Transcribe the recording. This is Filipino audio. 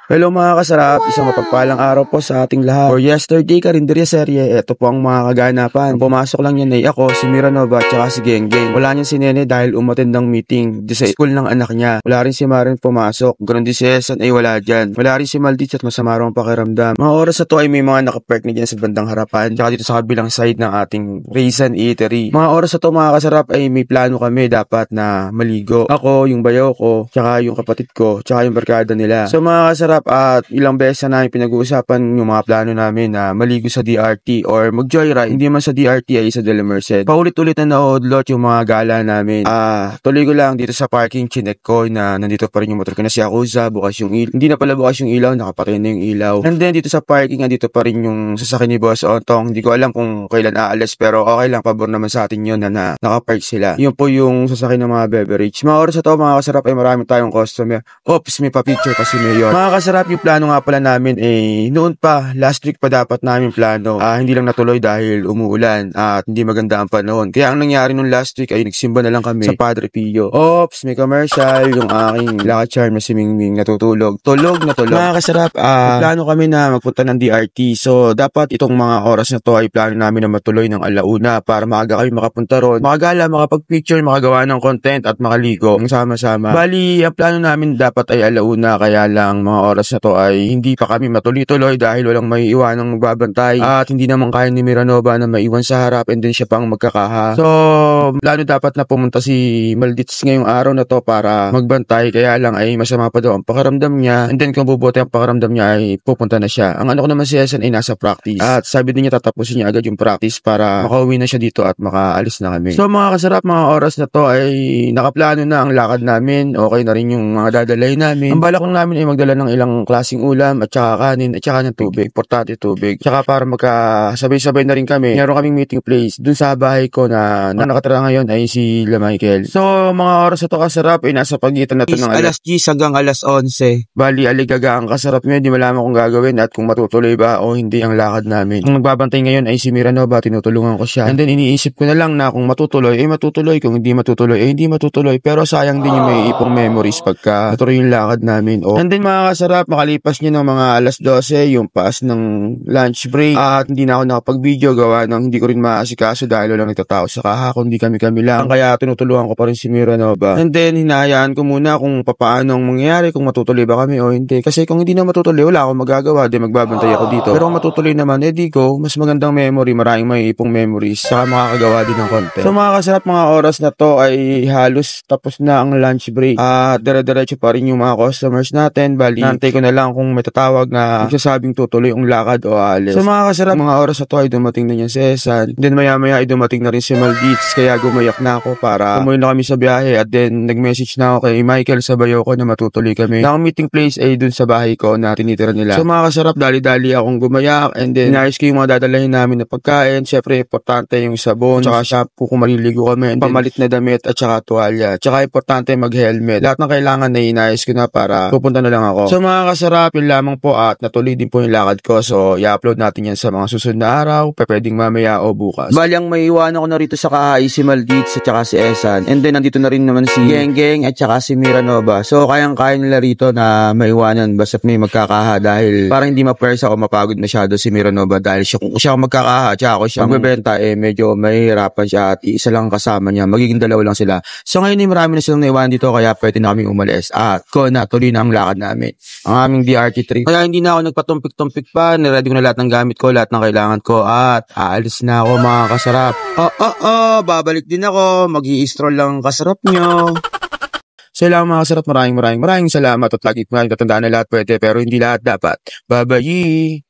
Hello mga kasarap, isang mapagpalang araw po sa ating lahat. For yesterday, Karinderya Serye, ito po ang mga kaganapan. Pumasok lang yan ay ako, si Miranova, at saka si Genggeng. Wala niyan si Nene dahil umattend ng meeting sa school ng anak niya. Wala rin si Marin pumasok. Ganon din si Esan ay wala dyan. Wala rin si Malditz at masama raw ang pakiramdam. Mga oras na to ay may mga nakapark na dyan sa bandang harapan, tsaka dito sa kabilang side ng ating Raisin Eatery. Mga oras na to mga kasarap ay may plano kami dapat na maligo. Ako, yung bayaw ko, tsaka yung kapatid ko, tsaka yung barkada nila. So mga kasarap, at ilang beses na namin pinag-uusapan yung mga plano namin na maligo sa DRT or mag-joyride, hindi man sa DRT ay sa De La Merced. Paulit-ulit na naudlot yung mga gala namin. Tuloy ko lang dito sa parking, chinek ko na nandito pa rin yung motor ko na si Yakuza, bukas yung ilaw. Hindi na pala bukas yung ilaw, nakapatay na yung ilaw. And then dito sa parking, nandito pa rin yung sasakyan ni Boss Otong. Hindi ko alam kung kailan aalis pero okay lang, pabor naman sa atin yun na nakapark sila. Yun po yung sasakyan ng mga beverage. Mga oras na to mga kasarap ay marami tayong customer. Oops, may pa-picture kasi mayor. Mga kasarap, yung plano nga pala namin noon pa, last week pa dapat namin plano. Hindi lang natuloy dahil umuulan at hindi maganda ang panahon. Kaya ang nangyari nung last week ay nagsimba na lang kami sa Padre Pio. Oops, may commercial, yung aking lucky charm na si Mingming natutulog. Tulog na tulog. Mga kasarap, plano kami na magpunta ng DRT. So, dapat itong mga oras na to ay plano namin na matuloy ng alauna para maaga kami makapunta ron. Makagala, makapag-picture, makagawa ng content at makaligo. Ang sama-sama. Bali, ang plano namin dapat ay alauna, kaya lang mga oras na to ay hindi pa kami matuloy-tuloy dahil walang may iwanang magbabantay at hindi naman kaya ni Miranova na maiwan sa harap and then siya pang magkakaha. So, plano dapat na pumunta si Malditz ngayong araw na to para magbantay, kaya lang ay masama pa daw ang pakiramdam niya and then kung bubuti ang pakiramdam niya ay pupunta na siya. Ang ano ko naman si Esan ay nasa practice at sabi din niya tatapusin niya agad yung practice para makauwi na siya dito at makaalis na kami. So mga kasarap, mga oras na to ay nakaplano na ang lakad namin, okay na rin yung mga dadalay namin. Ang balak lang namin ay magdala ng ilang klaseng ulam at saka kanin at saka ng tubig. Importante tubig. Tsaka para magkasabay-sabay na rin kami. Meron kaming meeting place dun sa bahay ko na nakatira ngayon ay si La Michael. So mga oras na to kasarap ay nasa pagitan na to ng alas 10 hanggang alas 11. Bali aligaga ang kasarap ngayon, di malaman kung gagawin at kung matutuloy ba o hindi ang lakad namin. Ang nagbabantay ngayon ay si Miranova, tinutulungan ko siya. And then iniisip ko na lang na kung matutuloy ay matutuloy, kung hindi matutuloy ay hindi matutuloy. Pero sayang din yung may ipong memories pagka natuloy yung lakad namin. And then mga kasarap, makalipas niya ng mga alas 12, yung pass ng lunch break at hindi na ako nakapag-video gawa ng hindi ko rin maasikaso dahil walang nagtatao sa kaha kundi kami lang. Kaya tinutulungan ko pa rin si Miranova. And then hinahayaan ko muna kung papaano ang mangyayari, kung matutuloy ba kami o hindi. Kasi kung hindi na matutuloy, wala akong magagawa, di magbabantay ako dito. Pero kung matutuloy naman, di ko, mas magandang memory, maraming may ipong memories, saka makakagawa din ng content. So mga kasarap, mga oras na to ay halos tapos na ang lunch break at dire-diretso pa rin yung mga customers natin. Bali, nantay ko na lang kung may tatawag na magsasabing tutuloy ang lakad o aalis. So mga kasarap, mga oras na to ay dumating na niya si Esan. Then maya-maya ay dumating na rin si Malditz, kaya gumayak na ako para umuwi na kami sa biyahe at then nag-message na ako kay Michael sa bayo ko na matutuloy kami. Na ang meeting place ay dun sa bahay ko na tinitira nila. So mga kasarap, dali-dali akong gumayak and then inayos ko yung mga dadalhin namin na pagkain. Syempre, importante yung sabon, tsaka shampoo kung maliligo kami, and pamalit na damit at tsaka tuwalya. Tsaka importante mag-helmet. Lahat ng kailangan na inayos ko na para pupunta na lang ako. So mga kasarap, yun lamang po at natuloy din po yung lakad ko. So i-upload natin yan sa mga susunod na araw, pwedeng mamaya o bukas. Bali, ang may iwanan ko na rito sa kahay si Malditz at tsaka si Esan. And then nandito na rin naman si Genggeng at tsaka si Miranova. So kayang-kaya nila rito na maiwanan basta't may magkakaha dahil parang hindi mapersa o mapagod masyado si Miranova dahil kung siya magkakaha at ako siya magbebenta medyo mahihirapan siya at isa lang kasama niya, magiging dalawa lang sila. So ngayon ay marami na silang naiwanan dito kaya pwede na kaming umalis at ko na tuloy na ang lakad namin, ang aming DRT trip. Kaya hindi na ako nagpatumpik-tumpik pa, niready ko na lahat ng gamit ko, lahat ng kailangan ko at aalis na ako mga kasarap. Babalik din ako, mag-i-stroll lang kasarap nyo. So lang mga kasarap, maraming salamat at lagi ko nga tatandaan na lahat pwede pero hindi lahat dapat. Bye-bye!